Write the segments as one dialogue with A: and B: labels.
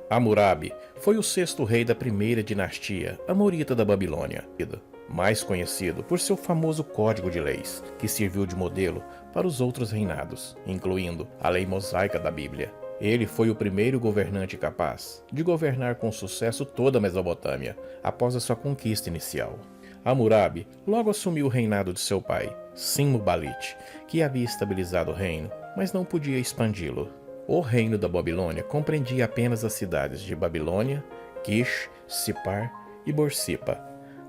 A: Hammurabi foi o sexto rei da primeira dinastia amorita da Babilônia, mais conhecido por seu famoso Código de Leis, que serviu de modelo para os outros reinados, incluindo a lei mosaica da Bíblia. Ele foi o primeiro governante capaz de governar com sucesso toda a Mesopotâmia após a sua conquista inicial. Hammurabi logo assumiu o reinado de seu pai, Sin-muballit, que havia estabilizado o reino, mas não podia expandi-lo. O reino da Babilônia compreendia apenas as cidades de Babilônia, Kish, Sipar e Borsippa.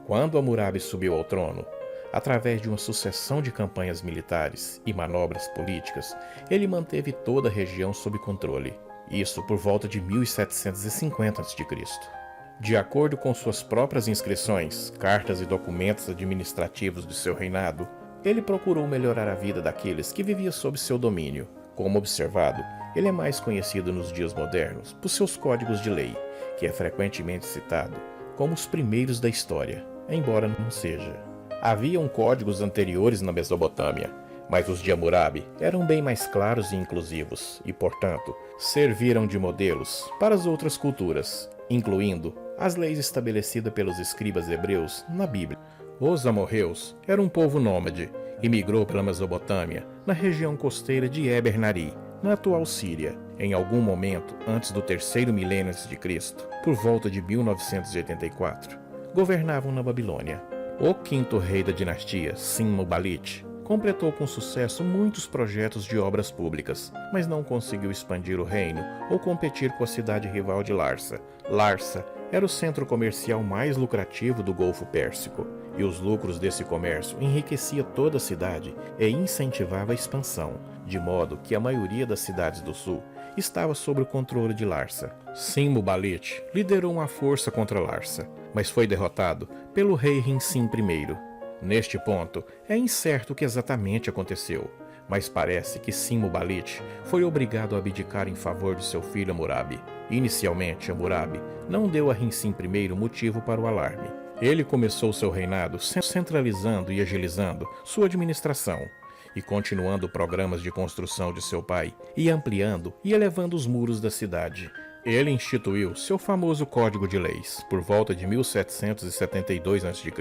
A: Quando Hammurabi subiu ao trono, através de uma sucessão de campanhas militares e manobras políticas, ele manteve toda a região sob controle, isso por volta de 1750 a.C. De acordo com suas próprias inscrições, cartas e documentos administrativos de seu reinado, ele procurou melhorar a vida daqueles que viviam sob seu domínio. Como observado, ele é mais conhecido nos dias modernos por seus códigos de lei, que é frequentemente citado como os primeiros da história, embora não seja. Haviam códigos anteriores na Mesopotâmia, mas os de Hammurabi eram bem mais claros e inclusivos e, portanto, serviram de modelos para as outras culturas, incluindo as leis estabelecidas pelos escribas hebreus na Bíblia. Os amorreus eram um povo nômade e migrou pela Mesopotâmia na região costeira de Eber-Nari, na atual Síria, em algum momento antes do terceiro milênio a.C., por volta de 1984, governavam na Babilônia. O quinto rei da dinastia, Sin-muballit, completou com sucesso muitos projetos de obras públicas, mas não conseguiu expandir o reino ou competir com a cidade rival de Larsa. Larsa era o centro comercial mais lucrativo do Golfo Pérsico, e os lucros desse comércio enriquecia toda a cidade e incentivava a expansão, de modo que a maioria das cidades do sul estava sob o controle de Larsa. Sin-muballit liderou uma força contra Larsa, mas foi derrotado pelo rei Rinsin I. Neste ponto, é incerto o que exatamente aconteceu, mas parece que Sin-muballit foi obrigado a abdicar em favor de seu filho Hammurabi. Inicialmente, Hammurabi não deu a Rinsin I motivo para o alarme. Ele começou seu reinado centralizando e agilizando sua administração, e continuando programas de construção de seu pai, e ampliando e elevando os muros da cidade. Ele instituiu seu famoso Código de Leis por volta de 1772 a.C.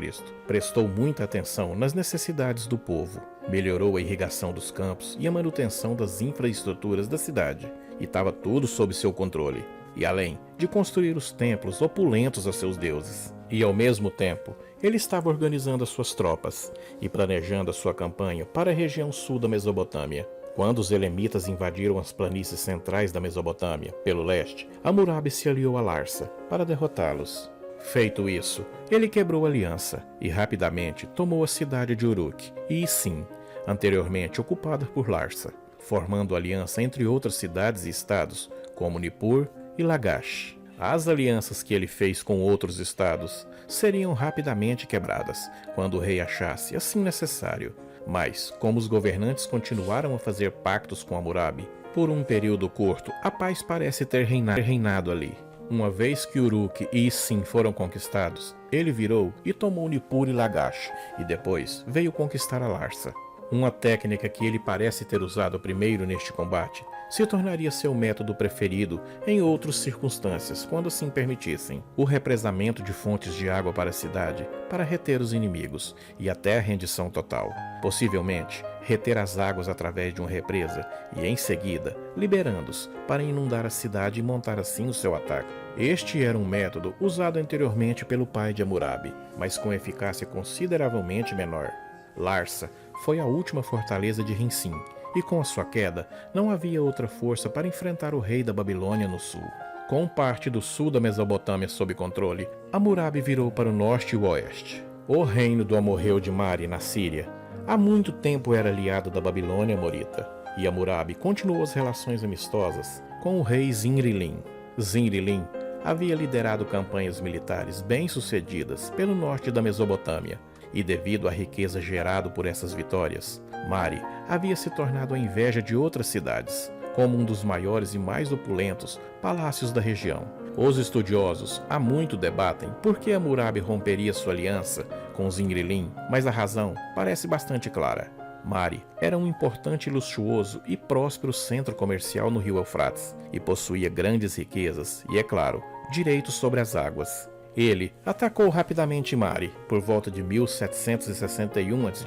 A: Prestou muita atenção nas necessidades do povo, melhorou a irrigação dos campos e a manutenção das infraestruturas da cidade, e estava tudo sob seu controle, e além de construir os templos opulentos a seus deuses. E ao mesmo tempo, ele estava organizando as suas tropas e planejando a sua campanha para a região sul da Mesopotâmia. Quando os elemitas invadiram as planícies centrais da Mesopotâmia, pelo leste, Hammurabi se aliou a Larsa para derrotá-los. Feito isso, ele quebrou a aliança e rapidamente tomou a cidade de Uruk e Isin, anteriormente ocupada por Larsa, formando aliança entre outras cidades e estados, como Nippur e Lagash. As alianças que ele fez com outros estados seriam rapidamente quebradas, quando o rei achasse assim necessário. Mas, como os governantes continuaram a fazer pactos com Hammurabi, por um período curto, a paz parece ter reinado ali. Uma vez que Uruk e Isin foram conquistados, ele virou e tomou Nippur e Lagash, e depois veio conquistar a Larsa. Uma técnica que ele parece ter usado primeiro neste combate se tornaria seu método preferido em outras circunstâncias, quando assim permitissem: o represamento de fontes de água para a cidade para reter os inimigos e até a rendição total. Possivelmente, reter as águas através de uma represa e, em seguida, liberando-os para inundar a cidade e montar assim o seu ataque. Este era um método usado anteriormente pelo pai de Hammurabi, mas com eficácia consideravelmente menor. Larsa foi a última fortaleza de Rinsin, e com a sua queda, não havia outra força para enfrentar o rei da Babilônia no sul. Com parte do sul da Mesopotâmia sob controle, Hammurabi virou para o norte e o oeste. O reino do amorreu de Mari, na Síria, há muito tempo era aliado da Babilônia amorita, e Hammurabi continuou as relações amistosas com o rei Zinrilin. Zinrilin havia liderado campanhas militares bem-sucedidas pelo norte da Mesopotâmia, e devido à riqueza gerada por essas vitórias, Mari havia se tornado a inveja de outras cidades, como um dos maiores e mais opulentos palácios da região. Os estudiosos há muito debatem por que Hammurabi romperia sua aliança com Zinrilin, mas a razão parece bastante clara. Mari era um importante, luxuoso e próspero centro comercial no rio Eufrates e possuía grandes riquezas e, é claro, direitos sobre as águas. Ele atacou rapidamente Mari por volta de 1761 a.C.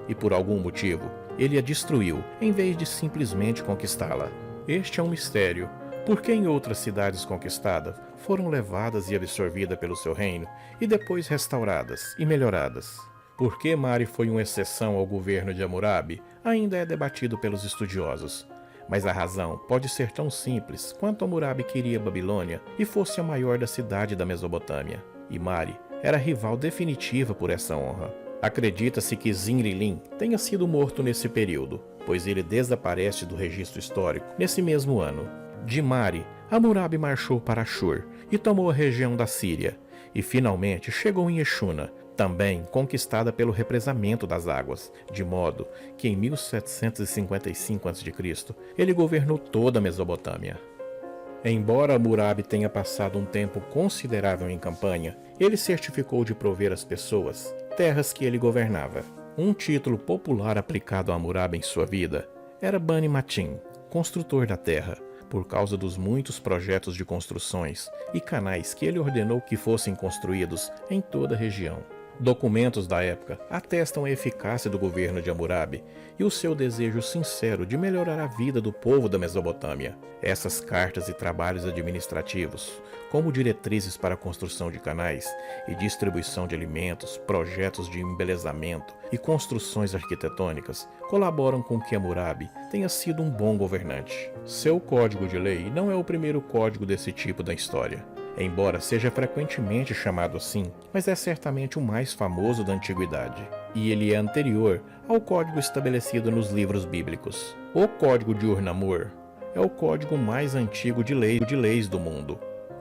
A: e, por algum motivo, ele a destruiu em vez de simplesmente conquistá-la. Este é um mistério, porque em outras cidades conquistadas foram levadas e absorvidas pelo seu reino e depois restauradas e melhoradas. Por que Mari foi uma exceção ao governo de Hammurabi ainda é debatido pelos estudiosos, mas a razão pode ser tão simples quanto Hammurabi queria Babilônia e fosse a maior da cidade da Mesopotâmia, e Mari era a rival definitiva por essa honra. Acredita-se que Zinri-Lin tenha sido morto nesse período, pois ele desaparece do registro histórico nesse mesmo ano. De Mari, Hammurabi marchou para Ashur e tomou a região da Síria, e finalmente chegou em Exuna, também conquistada pelo represamento das águas, de modo que em 1755 a.C. ele governou toda a Mesopotâmia. Embora Hammurabi tenha passado um tempo considerável em campanha, ele certificou de prover às pessoas terras que ele governava. Um título popular aplicado a Hammurabi em sua vida era Bani Matin, construtor da terra, por causa dos muitos projetos de construções e canais que ele ordenou que fossem construídos em toda a região. Documentos da época atestam a eficácia do governo de Hammurabi e o seu desejo sincero de melhorar a vida do povo da Mesopotâmia. Essas cartas e trabalhos administrativos, como diretrizes para a construção de canais e distribuição de alimentos, projetos de embelezamento e construções arquitetônicas, colaboram com que Hammurabi tenha sido um bom governante. Seu código de lei não é o primeiro código desse tipo da história, embora seja frequentemente chamado assim, mas é certamente o mais famoso da antiguidade, e ele é anterior ao código estabelecido nos livros bíblicos. O Código de Ur-Namur é o código mais antigo de leis do mundo.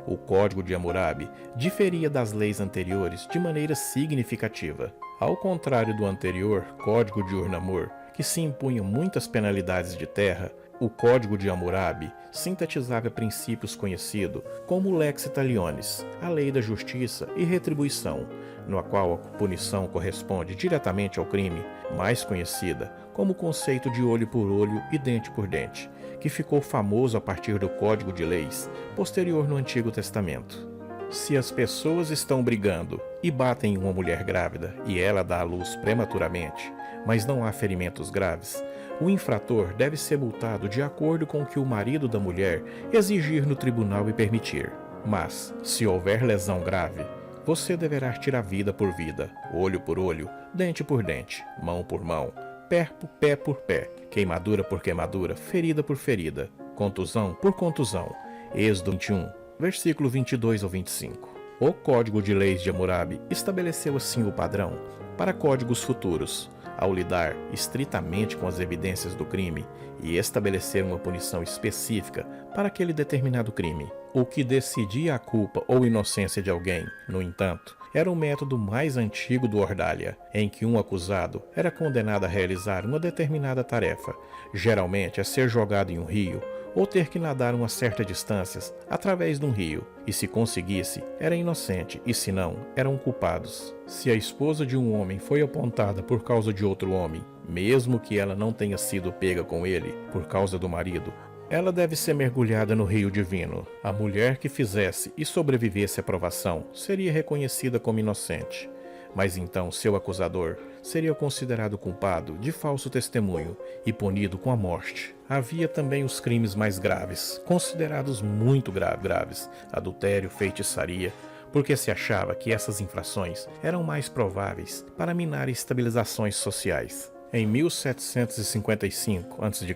A: O Código de Hammurabi diferia das leis anteriores de maneira significativa. Ao contrário do anterior Código de Ur-Namur, que se impunha muitas penalidades de terra, o Código de Hammurabi sintetizava princípios conhecidos como Lex Talionis, a lei da justiça e retribuição, no qual a punição corresponde diretamente ao crime, mais conhecida como o conceito de olho por olho e dente por dente, que ficou famoso a partir do Código de Leis posterior no Antigo Testamento. Se as pessoas estão brigando e batem em uma mulher grávida e ela dá à luz prematuramente, mas não há ferimentos graves, o infrator deve ser multado de acordo com o que o marido da mulher exigir no tribunal e permitir. Mas, se houver lesão grave, você deverá tirar vida por vida, olho por olho, dente por dente, mão por mão, pé por pé, queimadura por queimadura, ferida por ferida, contusão por contusão. Êxodo 21, versículo 22 ao 25. O Código de Leis de Hammurabi estabeleceu assim o padrão para códigos futuros, ao lidar estritamente com as evidências do crime e estabelecer uma punição específica para aquele determinado crime. O que decidia a culpa ou inocência de alguém, no entanto, era o método mais antigo do Ordália, em que um acusado era condenado a realizar uma determinada tarefa, geralmente a ser jogado em um rio ou ter que nadar uma certa distância através de um rio, e se conseguisse, era inocente, e se não, eram culpados. Se a esposa de um homem foi apontada por causa de outro homem, mesmo que ela não tenha sido pega com ele por causa do marido, ela deve ser mergulhada no rio divino. A mulher que fizesse e sobrevivesse à provação seria reconhecida como inocente, mas então seu acusador seria considerado culpado de falso testemunho e punido com a morte. Havia também os crimes mais graves, considerados muito graves, adultério, feitiçaria, porque se achava que essas infrações eram mais prováveis para minar estabilizações sociais. Em 1755 a.C.,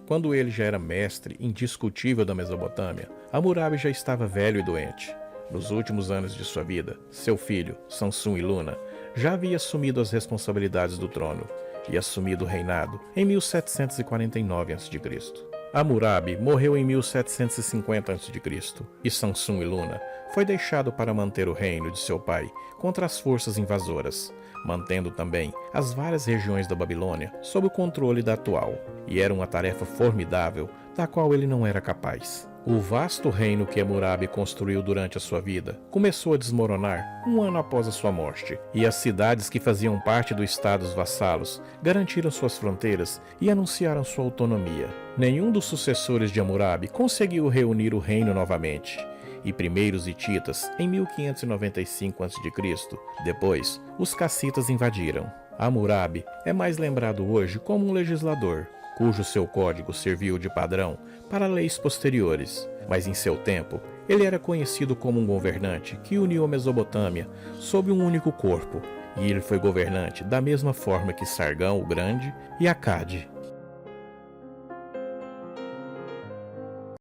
A: quando ele já era mestre indiscutível da Mesopotâmia, Hammurabi já estava velho e doente. Nos últimos anos de sua vida, seu filho, Samsun-Iluna, já havia assumido as responsabilidades do trono e assumido o reinado em 1749 a.C. Hammurabi morreu em 1750 a.C. e Samsun-Iluna foi deixado para manter o reino de seu pai contra as forças invasoras, mantendo também as várias regiões da Babilônia sob o controle da atual, e era uma tarefa formidável da qual ele não era capaz. O vasto reino que Hammurabi construiu durante a sua vida começou a desmoronar um ano após a sua morte, e as cidades que faziam parte dos estados vassalos garantiram suas fronteiras e anunciaram sua autonomia. Nenhum dos sucessores de Hammurabi conseguiu reunir o reino novamente, e primeiro os hititas em 1595 a.C. Depois, os cassitas invadiram. Hammurabi é mais lembrado hoje como um legislador, cujo seu código serviu de padrão para leis posteriores, mas em seu tempo ele era conhecido como um governante que uniu a Mesopotâmia sob um único corpo, e ele foi governante da mesma forma que Sargão o Grande e Akkad.